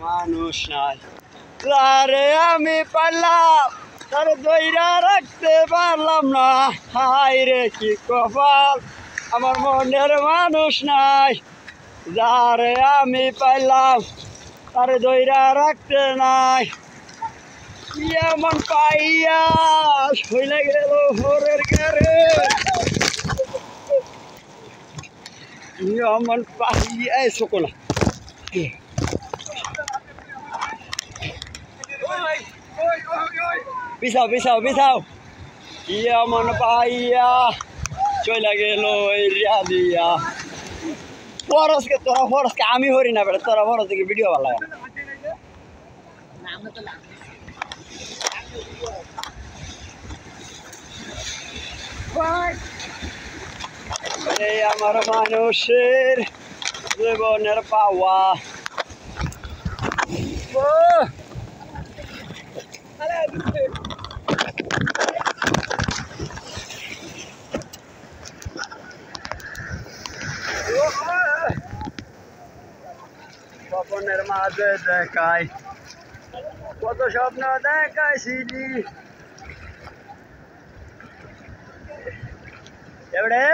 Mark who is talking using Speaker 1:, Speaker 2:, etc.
Speaker 1: মানুষ নাই তারে আমি পারলাম তারে দইরা রাখতে পারলাম না। হায় রে কি কপাল, আমার মনের মানুষ নাই যারে আমি পাইলাম তারে দইরা রাখতে নাই। এমন পাইয়া হইলে গেল হরের গারে, এমন পাইয়া সকলা পিছাও পিছাও পিছাও। এমন পাইয়া চলে গেল রিয়া দিয়া। ফরসকে তোরা ফরসকে আমি হরি না বেটা, তোরা ফরস থেকে ভিডিও ভালো লাগে এই আমার মানুষের জীবনের পাওয়া। স্বপ্নের মাঝে দেখাই কত স্বপ্ন দেখাইছিলি এবারে।